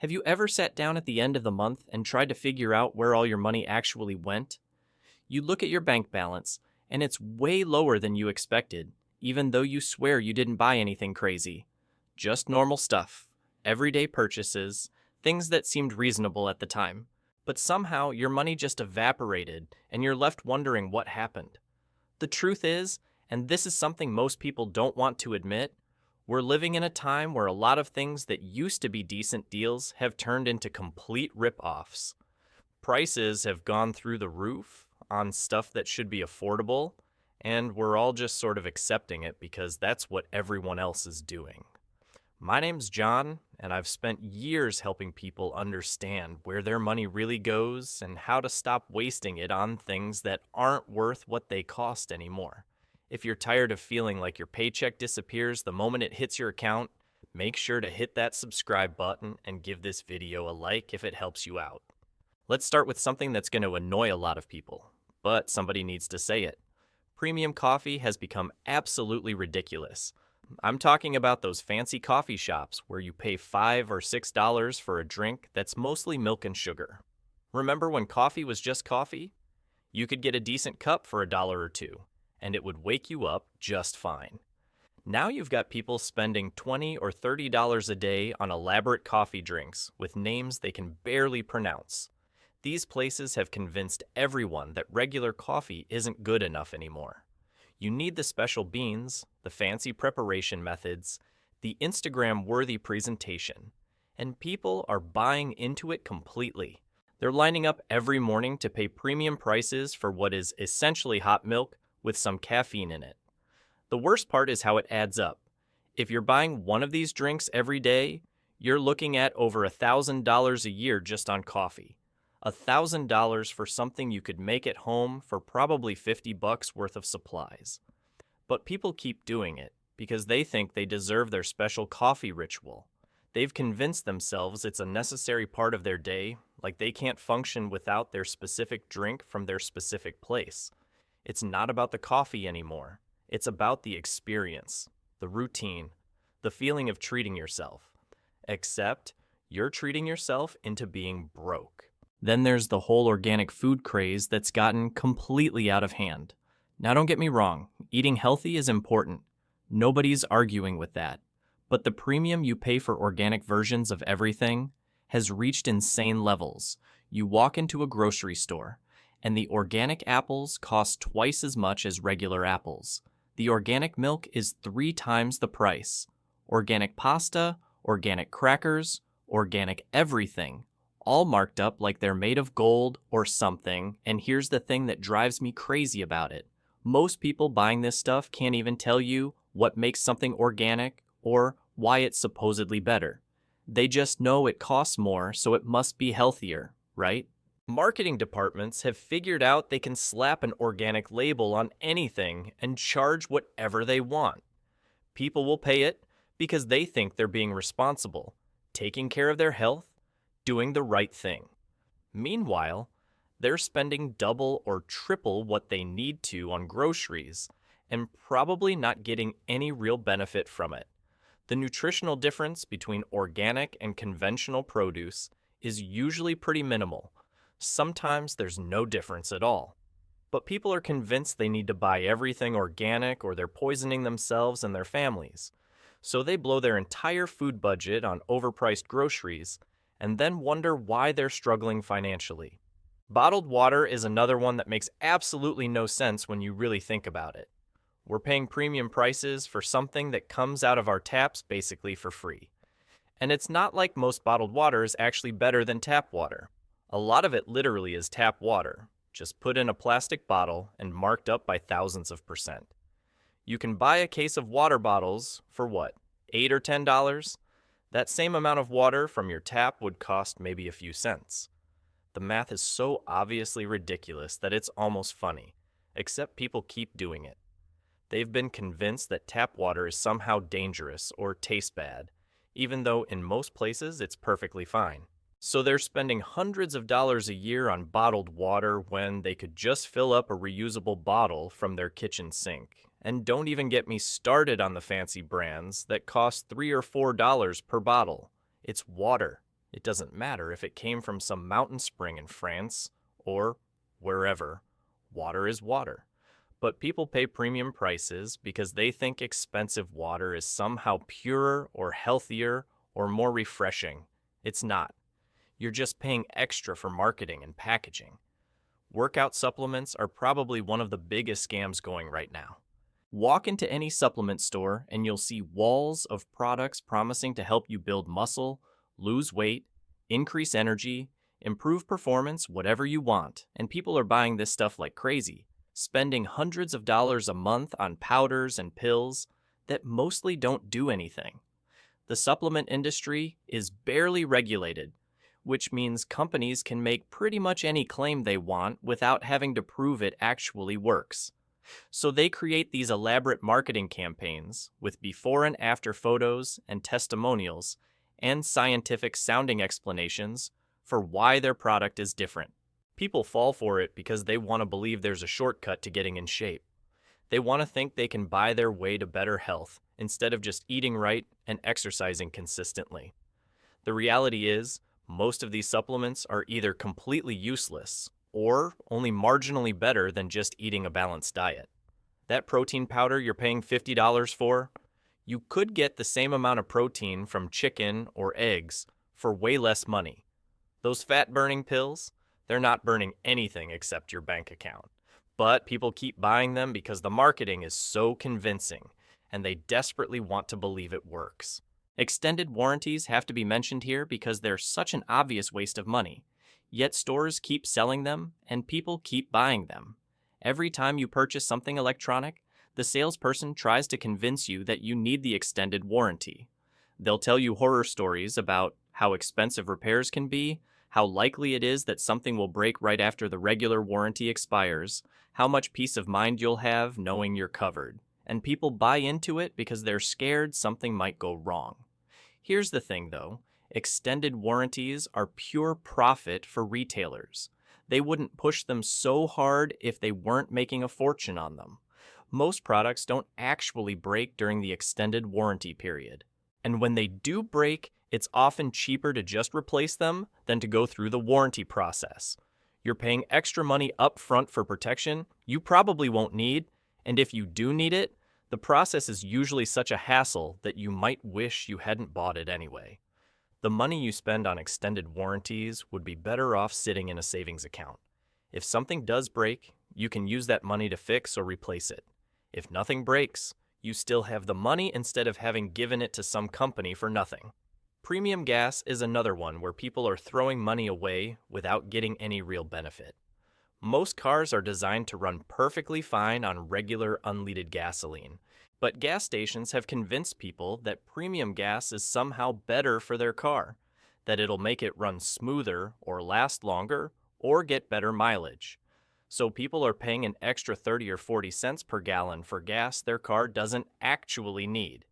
Have you ever sat down at the end of the month and tried to figure out where all your money actually went? You look at your bank balance, and it's way lower than you expected, even though you swear you didn't buy anything crazy. Just normal stuff, everyday purchases, things that seemed reasonable at the time. But somehow your money just evaporated, and you're left wondering what happened. The truth is, and this is something most people don't want to admit, we're living in a time where a lot of things that used to be decent deals have turned into complete rip-offs. Prices have gone through the roof on stuff that should be affordable, and we're all just sort of accepting it because that's what everyone else is doing. My name's John, and I've spent years helping people understand where their money really goes and how to stop wasting it on things that aren't worth what they cost anymore. If you're tired of feeling like your paycheck disappears the moment it hits your account, make sure to hit that subscribe button and give this video a like if it helps you out. Let's start with something that's going to annoy a lot of people, but somebody needs to say it. Premium coffee has become absolutely ridiculous. I'm talking about those fancy coffee shops where you pay $5 or $6 for a drink that's mostly milk and sugar. Remember when coffee was just coffee? You could get a decent cup for $1 or $2, and it would wake you up just fine. Now you've got people spending $20 or $30 a day on elaborate coffee drinks with names they can barely pronounce. These places have convinced everyone that regular coffee isn't good enough anymore. You need the special beans, the fancy preparation methods, the Instagram-worthy presentation, and people are buying into it completely. They're lining up every morning to pay premium prices for what is essentially hot milk with some caffeine in it. The worst part is how it adds up. If you're buying one of these drinks every day, you're looking at over $1,000 a year just on coffee. $1,000 for something you could make at home for probably $50 worth of supplies. But people keep doing it because they think they deserve their special coffee ritual. They've convinced themselves it's a necessary part of their day, like they can't function without their specific drink from their specific place. It's not about the coffee anymore. It's about the experience, the routine, the feeling of treating yourself. Except you're treating yourself into being broke. Then there's the whole organic food craze that's gotten completely out of hand. Now don't get me wrong, eating healthy is important. Nobody's arguing with that. But the premium you pay for organic versions of everything has reached insane levels. You walk into a grocery store, and the organic apples cost twice as much as regular apples. The organic milk is 3 times the price. Organic pasta, organic crackers, organic everything. All marked up like they're made of gold or something, and here's the thing that drives me crazy about it. Most people buying this stuff can't even tell you what makes something organic or why it's supposedly better. They just know it costs more, so it must be healthier, right? Marketing departments have figured out they can slap an organic label on anything and charge whatever they want. People will pay it because they think they're being responsible, taking care of their health, doing the right thing. Meanwhile, they're spending double or triple what they need to on groceries and probably not getting any real benefit from it. The nutritional difference between organic and conventional produce is usually pretty minimal. Sometimes there's no difference at all. But people are convinced they need to buy everything organic or they're poisoning themselves and their families. So they blow their entire food budget on overpriced groceries and then wonder why they're struggling financially. Bottled water is another one that makes absolutely no sense when you really think about it. We're paying premium prices for something that comes out of our taps basically for free. And it's not like most bottled water is actually better than tap water. A lot of it literally is tap water, just put in a plastic bottle and marked up by thousands of %. You can buy a case of water bottles for what, $8 or $10? That same amount of water from your tap would cost maybe a few cents. The math is so obviously ridiculous that it's almost funny, except people keep doing it. They've been convinced that tap water is somehow dangerous or tastes bad, even though in most places it's perfectly fine. So they're spending hundreds of dollars a year on bottled water when they could just fill up a reusable bottle from their kitchen sink. And don't even get me started on the fancy brands that cost $3 or $4 per bottle. It's water. It doesn't matter if it came from some mountain spring in France or wherever. Water is water. But people pay premium prices because they think expensive water is somehow purer or healthier or more refreshing. It's not. You're just paying extra for marketing and packaging. Workout supplements are probably one of the biggest scams going right now. Walk into any supplement store and you'll see walls of products promising to help you build muscle, lose weight, increase energy, improve performance, whatever you want. And people are buying this stuff like crazy, spending hundreds of dollars a month on powders and pills that mostly don't do anything. The supplement industry is barely regulated, which means companies can make pretty much any claim they want without having to prove it actually works. So they create these elaborate marketing campaigns with before and after photos and testimonials and scientific sounding explanations for why their product is different. People fall for it because they want to believe there's a shortcut to getting in shape. They want to think they can buy their way to better health instead of just eating right and exercising consistently. The reality is, most of these supplements are either completely useless or only marginally better than just eating a balanced diet. That protein powder you're paying $50 for, you could get the same amount of protein from chicken or eggs for way less money. Those fat-burning pills, they're not burning anything except your bank account. But people keep buying them because the marketing is so convincing, and they desperately want to believe it works. Extended warranties have to be mentioned here because they're such an obvious waste of money. Yet stores keep selling them, and people keep buying them. Every time you purchase something electronic, the salesperson tries to convince you that you need the extended warranty. They'll tell you horror stories about how expensive repairs can be, how likely it is that something will break right after the regular warranty expires, how much peace of mind you'll have knowing you're covered. And people buy into it because they're scared something might go wrong. Here's the thing though, extended warranties are pure profit for retailers. They wouldn't push them so hard if they weren't making a fortune on them. Most products don't actually break during the extended warranty period. And when they do break, it's often cheaper to just replace them than to go through the warranty process. You're paying extra money up front for protection you probably won't need, and if you do need it, the process is usually such a hassle that you might wish you hadn't bought it anyway. The money you spend on extended warranties would be better off sitting in a savings account. If something does break, you can use that money to fix or replace it. If nothing breaks, you still have the money instead of having given it to some company for nothing. Premium gas is another one where people are throwing money away without getting any real benefit. Most cars are designed to run perfectly fine on regular unleaded gasoline, but gas stations have convinced people that premium gas is somehow better for their car, that it'll make it run smoother or last longer or get better mileage. So people are paying an extra 30 or 40 cents per gallon for gas their car doesn't actually need.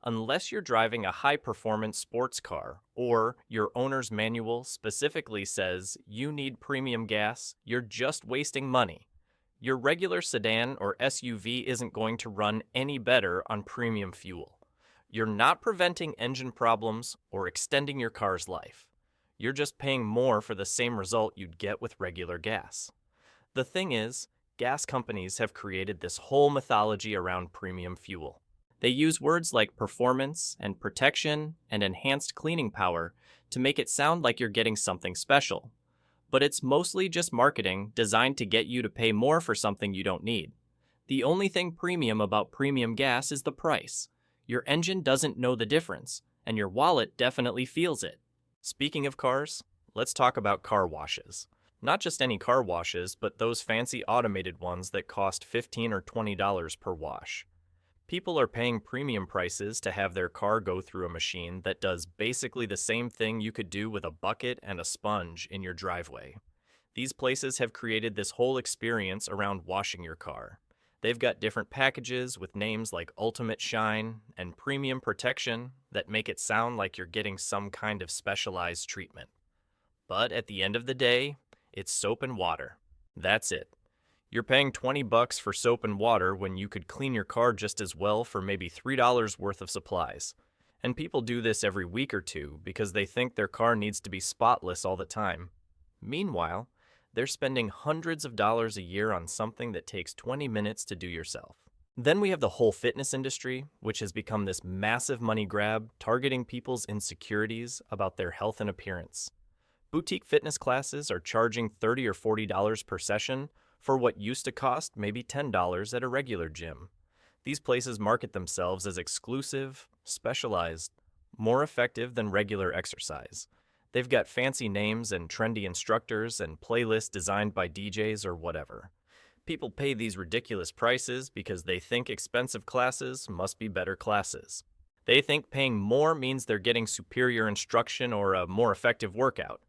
Unless you're driving a high-performance sports car or your owner's manual specifically says you need premium gas, you're just wasting money. Your regular sedan or SUV isn't going to run any better on premium fuel. You're not preventing engine problems or extending your car's life. You're just paying more for the same result you'd get with regular gas. The thing is, gas companies have created this whole mythology around premium fuel. They use words like performance and protection and enhanced cleaning power to make it sound like you're getting something special. But it's mostly just marketing designed to get you to pay more for something you don't need. The only thing premium about premium gas is the price. Your engine doesn't know the difference, and your wallet definitely feels it. Speaking of cars, let's talk about car washes. Not just any car washes, but those fancy automated ones that cost $15 or $20 per wash. People are paying premium prices to have their car go through a machine that does basically the same thing you could do with a bucket and a sponge in your driveway. These places have created this whole experience around washing your car. They've got different packages with names like Ultimate Shine and Premium Protection that make it sound like you're getting some kind of specialized treatment. But at the end of the day, it's soap and water. That's it. You're paying $20 for soap and water when you could clean your car just as well for maybe $3 worth of supplies. And people do this every week or two because they think their car needs to be spotless all the time. Meanwhile, they're spending hundreds of dollars a year on something that takes 20 minutes to do yourself. Then we have the whole fitness industry, which has become this massive money grab targeting people's insecurities about their health and appearance. Boutique fitness classes are charging $30 or $40 per session for what used to cost maybe $10 at a regular gym. These places market themselves as exclusive, specialized, more effective than regular exercise. They've got fancy names and trendy instructors and playlists designed by DJs or whatever. People pay these ridiculous prices because they think expensive classes must be better classes. They think paying more means they're getting superior instruction or a more effective workout.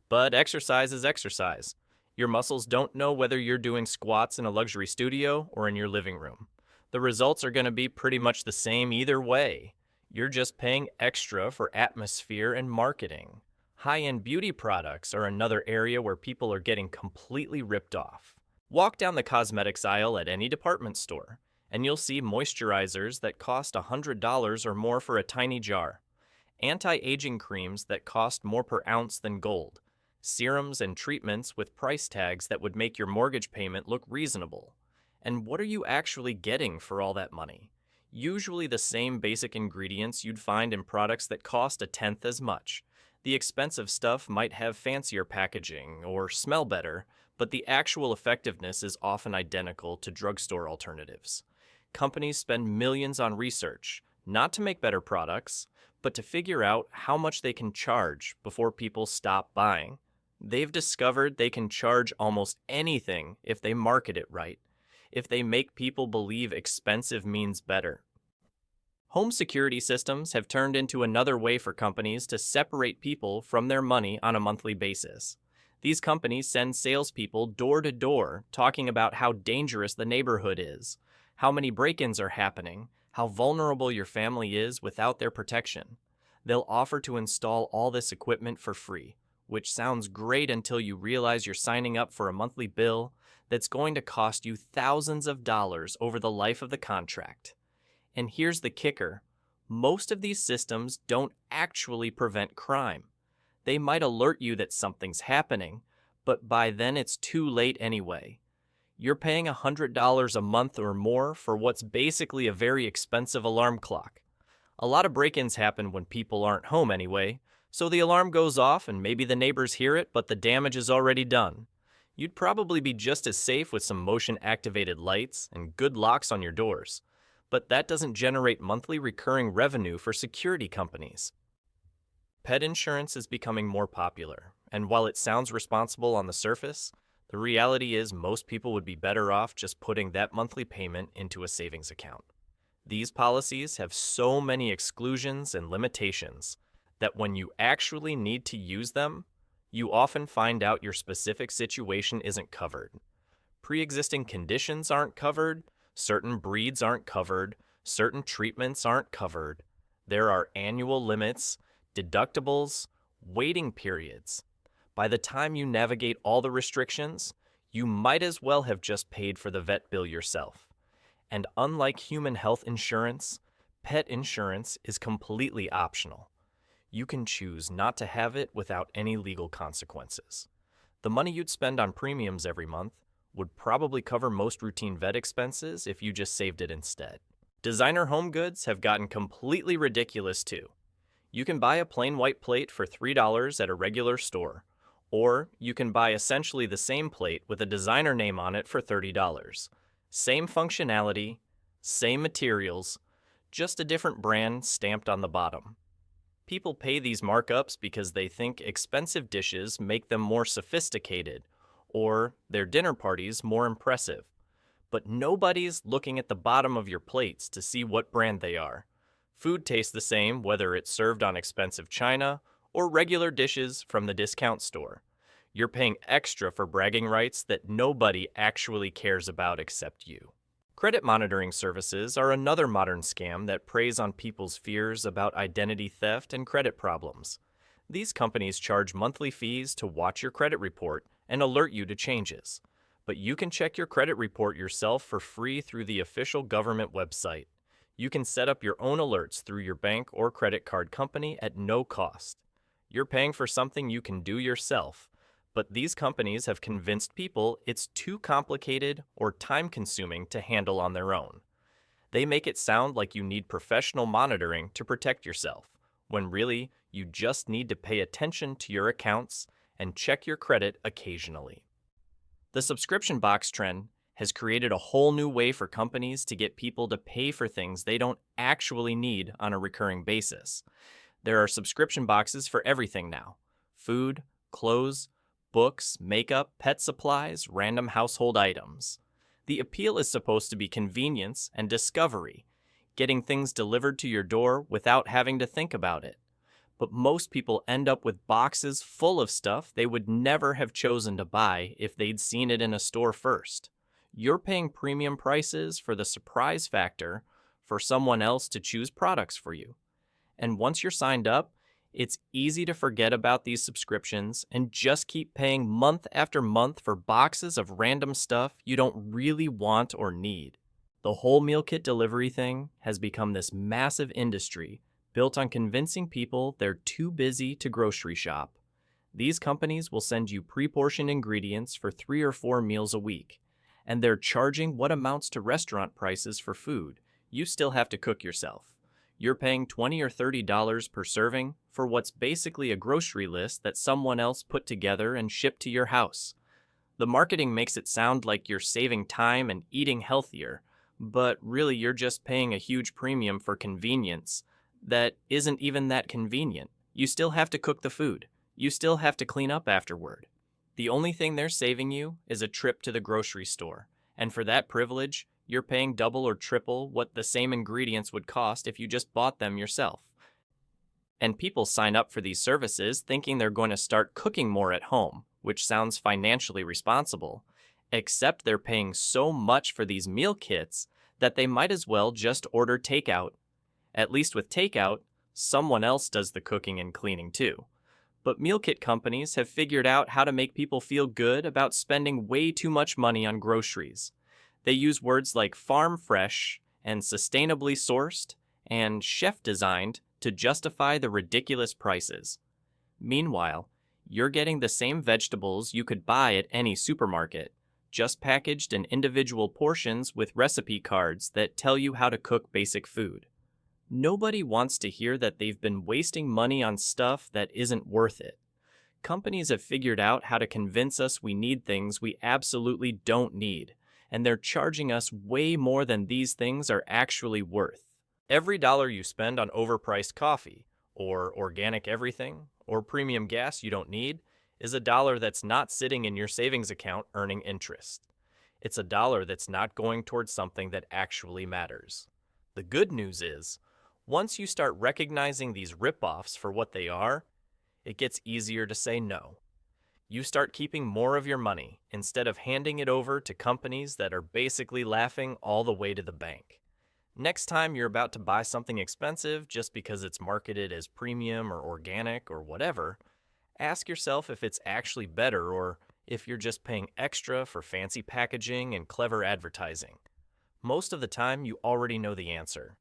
But exercise is exercise. Your muscles don't know whether you're doing squats in a luxury studio or in your living room. The results are going to be pretty much the same either way. You're just paying extra for atmosphere and marketing. High-end beauty products are another area where people are getting completely ripped off. Walk down the cosmetics aisle at any department store, and you'll see moisturizers that cost $100 or more for a tiny jar, anti-aging creams that cost more per ounce than gold, serums and treatments with price tags that would make your mortgage payment look reasonable. And what are you actually getting for all that money? Usually the same basic ingredients you'd find in products that cost a tenth as much. The expensive stuff might have fancier packaging or smell better, but the actual effectiveness is often identical to drugstore alternatives. Companies spend millions on research, not to make better products, but to figure out how much they can charge before people stop buying. They've discovered they can charge almost anything if they market it right, if they make people believe expensive means better. Home security systems have turned into another way for companies to separate people from their money on a monthly basis. These companies send salespeople door to door talking about how dangerous the neighborhood is, how many break-ins are happening, how vulnerable your family is without their protection. They'll offer to install all this equipment for free, which sounds great until you realize you're signing up for a monthly bill that's going to cost you thousands of dollars over the life of the contract. And here's the kicker. Most of these systems don't actually prevent crime. They might alert you that something's happening, but by then it's too late anyway. You're paying $100 a month or more for what's basically a very expensive alarm clock. A lot of break-ins happen when people aren't home anyway, so the alarm goes off and maybe the neighbors hear it, but the damage is already done. You'd probably be just as safe with some motion-activated lights and good locks on your doors. But that doesn't generate monthly recurring revenue for security companies. Pet insurance is becoming more popular, and while it sounds responsible on the surface, the reality is most people would be better off just putting that monthly payment into a savings account. These policies have so many exclusions and limitations that when you actually need to use them, you often find out your specific situation isn't covered. Pre-existing conditions aren't covered, certain breeds aren't covered, certain treatments aren't covered. There are annual limits, deductibles, waiting periods. By the time you navigate all the restrictions, you might as well have just paid for the vet bill yourself. And unlike human health insurance, pet insurance is completely optional. You can choose not to have it without any legal consequences. The money you'd spend on premiums every month would probably cover most routine vet expenses if you just saved it instead. Designer home goods have gotten completely ridiculous too. You can buy a plain white plate for $3 at a regular store, or you can buy essentially the same plate with a designer name on it for $30. Same functionality, same materials, just a different brand stamped on the bottom. People pay these markups because they think expensive dishes make them more sophisticated, or their dinner parties more impressive. But nobody's looking at the bottom of your plates to see what brand they are. Food tastes the same whether it's served on expensive china or regular dishes from the discount store. You're paying extra for bragging rights that nobody actually cares about except you. Credit monitoring services are another modern scam that preys on people's fears about identity theft and credit problems. These companies charge monthly fees to watch your credit report and alert you to changes. But you can check your credit report yourself for free through the official government website. You can set up your own alerts through your bank or credit card company at no cost. You're paying for something you can do yourself, but these companies have convinced people it's too complicated or time-consuming to handle on their own. They make it sound like you need professional monitoring to protect yourself, when really, you just need to pay attention to your accounts and check your credit occasionally. The subscription box trend has created a whole new way for companies to get people to pay for things they don't actually need on a recurring basis. There are subscription boxes for everything now: food, clothes, books, makeup, pet supplies, random household items. The appeal is supposed to be convenience and discovery, getting things delivered to your door without having to think about it. But most people end up with boxes full of stuff they would never have chosen to buy if they'd seen it in a store first. You're paying premium prices for the surprise factor for someone else to choose products for you. And once you're signed up, it's easy to forget about these subscriptions and just keep paying month after month for boxes of random stuff you don't really want or need. The whole meal kit delivery thing has become this massive industry built on convincing people they're too busy to grocery shop. These companies will send you pre-portioned ingredients for 3 or 4 meals a week, and they're charging what amounts to restaurant prices for food you still have to cook yourself. You're paying $20 or $30 per serving for what's basically a grocery list that someone else put together and shipped to your house. The marketing makes it sound like you're saving time and eating healthier, but really you're just paying a huge premium for convenience that isn't even that convenient. You still have to cook the food. You still have to clean up afterward. The only thing they're saving you is a trip to the grocery store, and for that privilege, you're paying double or triple what the same ingredients would cost if you just bought them yourself. And people sign up for these services thinking they're going to start cooking more at home, which sounds financially responsible, except they're paying so much for these meal kits that they might as well just order takeout. At least with takeout, someone else does the cooking and cleaning too. But meal kit companies have figured out how to make people feel good about spending way too much money on groceries. They use words like farm fresh and sustainably sourced and chef designed to justify the ridiculous prices. Meanwhile, you're getting the same vegetables you could buy at any supermarket, just packaged in individual portions with recipe cards that tell you how to cook basic food. Nobody wants to hear that they've been wasting money on stuff that isn't worth it. Companies have figured out how to convince us we need things we absolutely don't need, and they're charging us way more than these things are actually worth. Every dollar you spend on overpriced coffee, or organic everything, or premium gas you don't need, is a dollar that's not sitting in your savings account earning interest. It's a dollar that's not going towards something that actually matters. The good news is, once you start recognizing these rip-offs for what they are, it gets easier to say no. You start keeping more of your money instead of handing it over to companies that are basically laughing all the way to the bank. Next time you're about to buy something expensive just because it's marketed as premium or organic or whatever, ask yourself if it's actually better or if you're just paying extra for fancy packaging and clever advertising. Most of the time, you already know the answer.